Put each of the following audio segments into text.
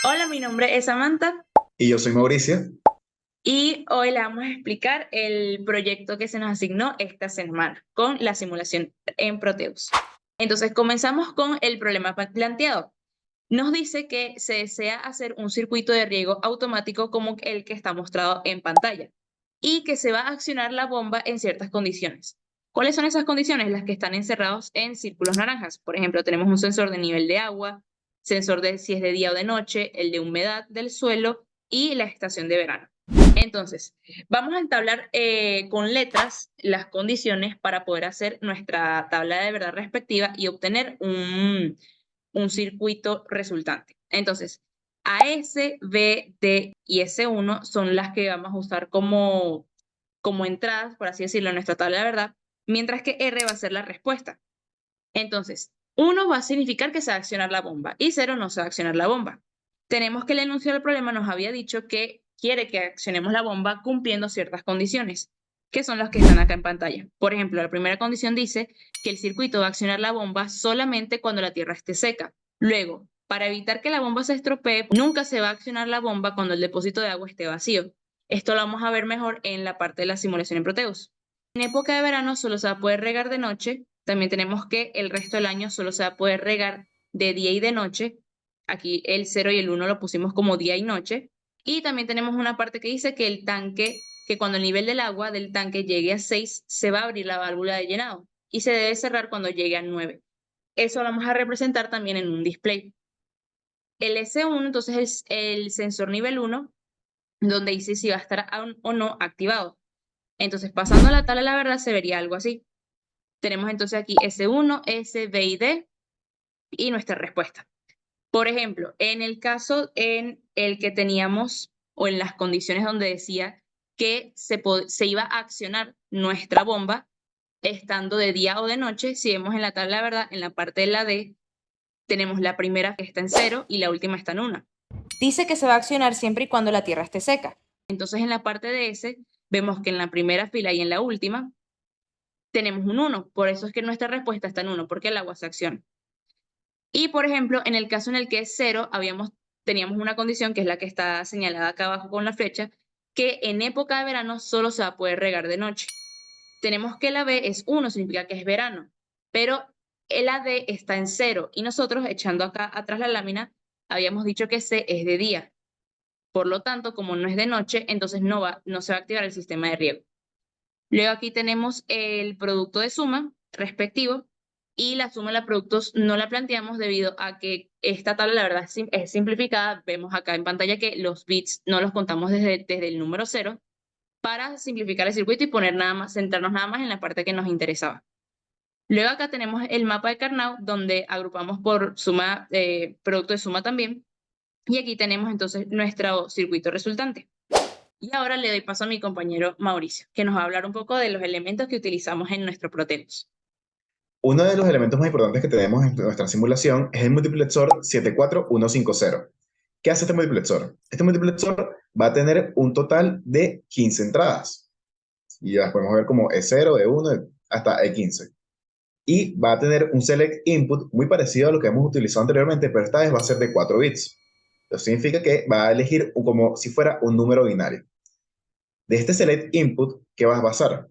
Hola, mi nombre es Samantha Y yo soy Mauricio. y hoy le vamos a explicar el proyecto que se nos asignó esta semana con la simulación en Proteus. Entonces, comenzamos con el problema planteado. Nos dice que se desea hacer un circuito de riego automático como el que está mostrado en pantalla y que se va a accionar la bomba en ciertas condiciones. ¿Cuáles son esas condiciones? Las que están encerrados en círculos naranjas. Por ejemplo, tenemos un sensor de nivel de agua, sensor de si es de día o de noche, el de humedad del suelo y la estación de verano. Entonces, vamos a entablar con letras las condiciones para poder hacer nuestra tabla de verdad respectiva y obtener un circuito resultante. Entonces, AS, B, D y S1 son las que vamos a usar como entradas, por así decirlo, en nuestra tabla de verdad, mientras que R va a ser la respuesta. Entonces, 1 va a significar que se va a accionar la bomba y 0 no se va a accionar la bomba. Tenemos que el enunciado del problema nos había dicho que quiere que accionemos la bomba cumpliendo ciertas condiciones, que son las que están acá en pantalla. Por ejemplo, la primera condición dice que el circuito va a accionar la bomba solamente cuando la tierra esté seca. Luego, para evitar que la bomba se estropee, nunca se va a accionar la bomba cuando el depósito de agua esté vacío. Esto lo vamos a ver mejor en la parte de la simulación en Proteus. En época de verano solo se va a poder regar de noche. También tenemos que el resto del año solo se va a poder regar de día y de noche. Aquí el 0 y el 1 lo pusimos como día y noche. Y también tenemos una parte que dice que el tanque, que cuando el nivel del agua del tanque llegue a 6 se va a abrir la válvula de llenado y se debe cerrar cuando llegue a 9. Eso lo vamos a representar también en un display. El S1 entonces es el sensor nivel 1 donde dice si va a estar o no activado. Entonces, pasando a la tabla de la verdad, se vería algo así. Tenemos entonces aquí S1, S, B y D y nuestra respuesta. Por ejemplo, en el caso en el que teníamos o en las condiciones donde decía que se iba a accionar nuestra bomba estando de día o de noche, si vemos en la tabla de verdad, en la parte de la D, tenemos la primera que está en 0 y la última está en 1. Dice que se va a accionar siempre y cuando la tierra esté seca. Entonces, en la parte de S, vemos que en la primera fila y en la última tenemos un 1. Por eso es que nuestra respuesta está en 1, porque el agua se acciona. Y, por ejemplo, en el caso en el que es 0, teníamos una condición que es la que está señalada acá abajo con la flecha, que en época de verano solo se va a poder regar de noche. Tenemos que la B es 1, significa que es verano, pero el AD está en 0 y nosotros, echando acá atrás la lámina, habíamos dicho que C es de día. Por lo tanto, como no es de noche, entonces no se va a activar el sistema de riego. Luego aquí tenemos el producto de suma respectivo y la suma de los productos no la planteamos debido a que esta tabla la verdad es simplificada. Vemos acá en pantalla que los bits no los contamos desde el número 0 para simplificar el circuito y poner nada más, centrarnos nada más en la parte que nos interesaba. Luego acá tenemos el mapa de Carnot donde agrupamos por suma, producto de suma también y aquí tenemos entonces nuestro circuito resultante. Y ahora le doy paso a mi compañero Mauricio, que nos va a hablar un poco de los elementos que utilizamos en nuestro Proteus. Uno de los elementos más importantes que tenemos en nuestra simulación es el multiplexor 74150. ¿Qué hace este multiplexor? Este multiplexor va a tener un total de 15 entradas. Y las podemos ver como E0, E1, hasta E15. Y va a tener un select input muy parecido a lo que hemos utilizado anteriormente, pero esta vez va a ser de 4 bits. Eso significa que va a elegir como si fuera un número binario. De este select input, ¿qué va a pasar?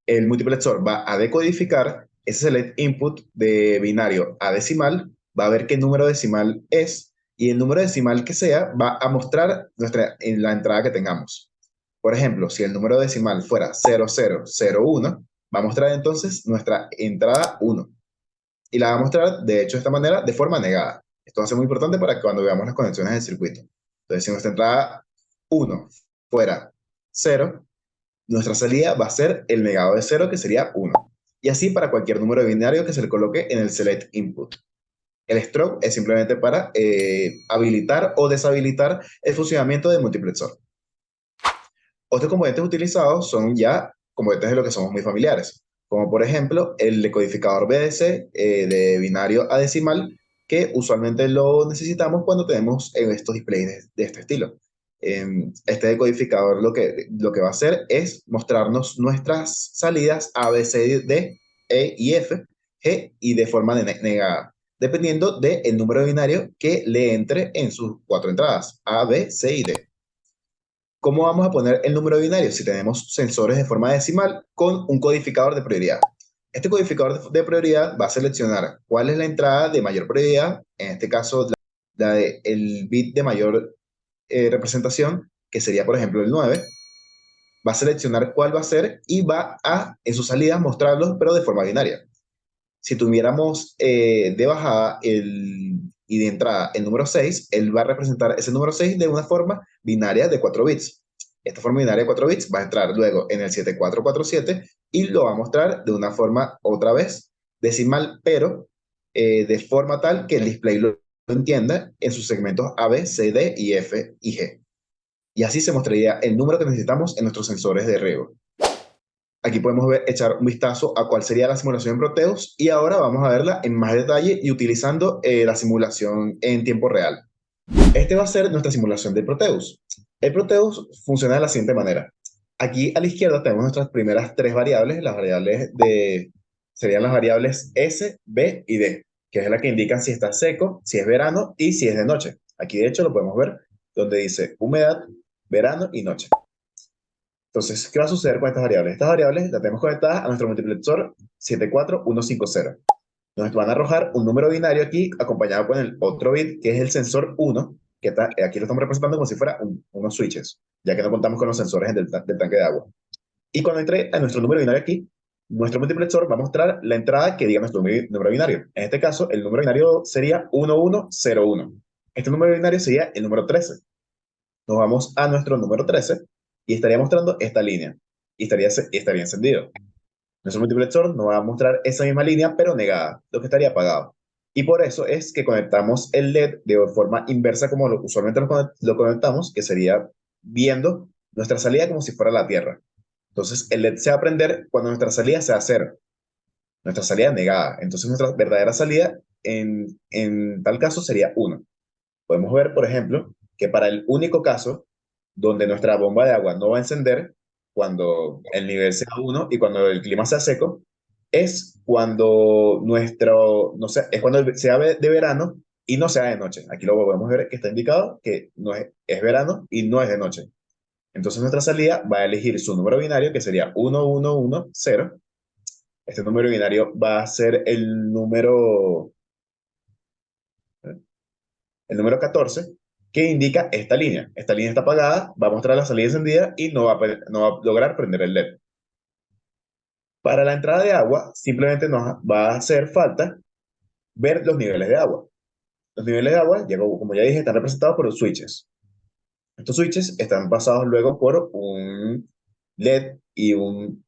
El multiplexor va a decodificar ese select input de binario a decimal, va a ver qué número decimal es y el número decimal que sea va a mostrar en la entrada que tengamos. Por ejemplo, si el número decimal fuera 0001, va a mostrar entonces nuestra entrada 1 y la va a mostrar de hecho de esta manera de forma negada. Esto va a ser muy importante para que cuando veamos las conexiones del circuito. Entonces, si nuestra entrada 1 fuera 0, nuestra salida va a ser el negado de 0, que sería 1. Y así para cualquier número binario que se le coloque en el select input. El stroke es simplemente para habilitar o deshabilitar el funcionamiento del multiplexor. Otros componentes utilizados son ya componentes de lo que somos muy familiares, como por ejemplo el decodificador BDC de binario a decimal, que usualmente lo necesitamos cuando tenemos estos displays de este estilo. Este decodificador lo que va a hacer es mostrarnos nuestras salidas A, B, C, D, E y F, G y de forma negada. dependiendo del número binario que le entre en sus 4 entradas, A, B, C y D. ¿Cómo vamos a poner el número binario si tenemos sensores de forma decimal con un codificador de prioridad? Este codificador de prioridad va a seleccionar cuál es la entrada de mayor prioridad, en este caso el bit de mayor representación, que sería por ejemplo el 9. Va a seleccionar cuál va a ser y va a, en su salida, mostrarlos, pero de forma binaria. Si tuviéramos de bajada y de entrada el número 6, él va a representar ese número 6 de una forma binaria de 4 bits. Esta forma binaria de 4 bits va a entrar luego en el 7447 y lo va a mostrar de una forma otra vez decimal, pero de forma tal que el display lo entienda en sus segmentos A, B, C, D y F y G. Y así se mostraría el número que necesitamos en nuestros sensores de riego. Aquí podemos echar un vistazo a cuál sería la simulación en Proteus y ahora vamos a verla en más detalle y utilizando la simulación en tiempo real. Este va a ser nuestra simulación de Proteus. El Proteus funciona de la siguiente manera. Aquí a la izquierda tenemos nuestras primeras tres variables. Serían las variables S, B y D, que es la que indican si está seco, si es verano y si es de noche. Aquí de hecho lo podemos ver donde dice humedad, verano y noche. Entonces, ¿qué va a suceder con estas variables? Estas variables las tenemos conectadas a nuestro multiplexor 74150. Nos van a arrojar un número binario aquí acompañado con el otro bit, que es el sensor 1, que aquí lo estamos representando como si fuera unos switches, ya que no contamos con los sensores del tanque de agua. Y cuando entre a nuestro número binario aquí, nuestro multiplexor va a mostrar la entrada que diga nuestro número binario. En este caso, el número binario sería 1101. Este número binario sería el número 13. Nos vamos a nuestro número 13 y estaría mostrando esta línea y estaría encendido. Nuestro multiplexor nos va a mostrar esa misma línea, pero negada, lo que estaría apagado. Y por eso es que conectamos el LED de forma inversa como usualmente lo conectamos, que sería viendo nuestra salida como si fuera la Tierra. Entonces el LED se va a prender cuando nuestra salida sea cero, nuestra salida negada. Entonces nuestra verdadera salida en tal caso sería 1. Podemos ver, por ejemplo, que para el único caso donde nuestra bomba de agua no va a encender cuando el nivel sea 1 y cuando el clima sea seco, es cuando no sé, es cuando sea de verano y no sea de noche. Aquí lo podemos ver que está indicado que no es verano y no es de noche. Entonces nuestra salida va a elegir su número binario, que sería 1110. Este número binario va a ser el número 14, que indica esta línea. Esta línea está apagada, va a mostrar la salida encendida y no va a lograr prender el LED. Para la entrada de agua, simplemente nos va a hacer falta ver los niveles de agua. Los niveles de agua, como ya dije, están representados por los switches. Estos switches están pasados luego por un LED y un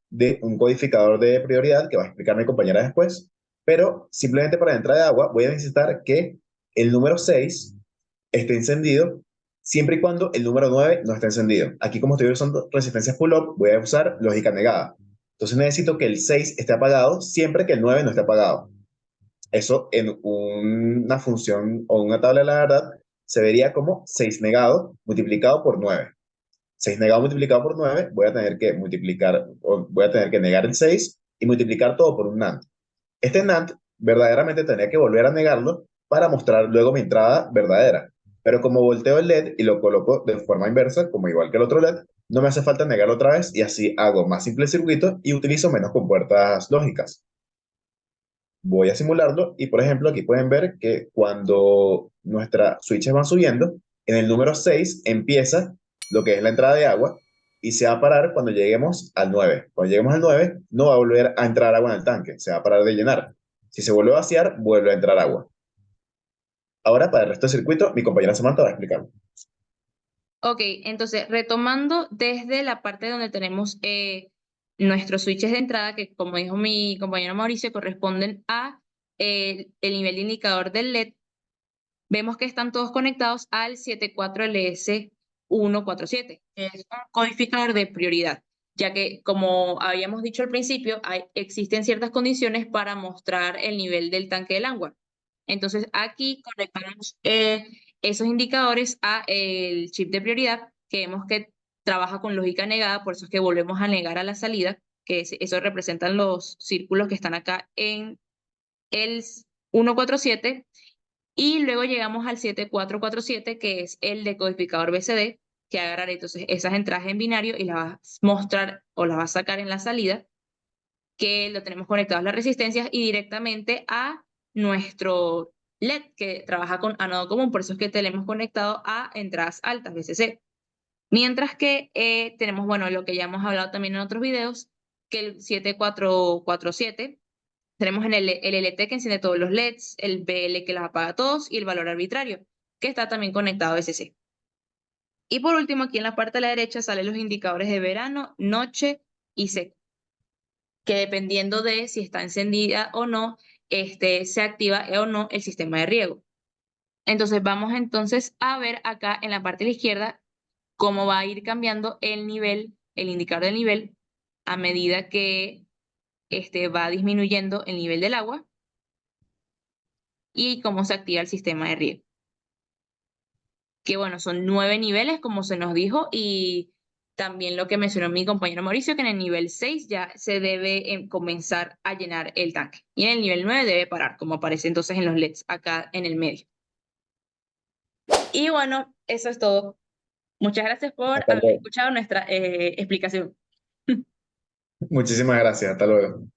codificador de prioridad que va a explicar mi compañera después. Pero simplemente para la entrada de agua voy a necesitar que el número 6 esté encendido siempre y cuando el número 9 no esté encendido. Aquí como estoy usando resistencias pull-up, voy a usar lógica negada. Entonces necesito que el 6 esté apagado siempre que el 9 no esté apagado. Eso en una función o una tabla de la verdad se vería como 6 negado multiplicado por 9. 6 negado multiplicado por 9, voy a tener que negar el 6 y multiplicar todo por un NAND. Este NAND verdaderamente tendría que volver a negarlo para mostrar luego mi entrada verdadera. Pero como volteo el LED y lo coloco de forma inversa, como igual que el otro LED, no me hace falta negarlo otra vez y así hago más simple el circuito y utilizo menos compuertas lógicas. Voy a simularlo y por ejemplo aquí pueden ver que cuando nuestras switches van subiendo, en el número 6 empieza lo que es la entrada de agua y se va a parar cuando lleguemos al 9. Cuando lleguemos al 9 no va a volver a entrar agua en el tanque, se va a parar de llenar. Si se vuelve a vaciar, vuelve a entrar agua. Ahora para el resto del circuito, mi compañera Samantha va a explicarlo. Ok, entonces retomando desde la parte donde tenemos nuestros switches de entrada, que como dijo mi compañero Mauricio, corresponden a el nivel de indicador del LED, vemos que están todos conectados al 74LS147, que es un codificador de prioridad, ya que como habíamos dicho al principio, existen ciertas condiciones para mostrar el nivel del tanque del agua. Entonces aquí conectamos esos indicadores a el chip de prioridad, que vemos que trabaja con lógica negada, por eso es que volvemos a negar a la salida, que eso representan los círculos que están acá en el 147 y luego llegamos al 7447, que es el decodificador BCD, que agarrará entonces esas entradas en binario y las va a mostrar o las va a sacar en la salida, que lo tenemos conectados a las resistencias y directamente a nuestro LED, que trabaja con ánodo común, por eso es que tenemos conectado a entradas altas, VCC. Mientras que tenemos, bueno, lo que ya hemos hablado también en otros videos, que el 7447, tenemos en el LT que enciende todos los LEDs, el BL que los apaga todos y el valor arbitrario, que está también conectado a VCC. Y por último, aquí en la parte de la derecha salen los indicadores de verano, noche y seco, que dependiendo de si está encendida o no, se activa o no el sistema de riego. Entonces vamos entonces a ver acá en la parte de la izquierda cómo va a ir cambiando el nivel, el indicador del nivel, a medida que va disminuyendo el nivel del agua y cómo se activa el sistema de riego. Que bueno, son 9 niveles, como se nos dijo, y también lo que mencionó mi compañero Mauricio, que en el nivel 6 ya se debe comenzar a llenar el tanque. Y en el nivel 9 debe parar, como aparece entonces en los LEDs acá en el medio. Y bueno, eso es todo. Muchas gracias por Hasta haber luego. escuchado nuestra explicación. Muchísimas gracias. Hasta luego.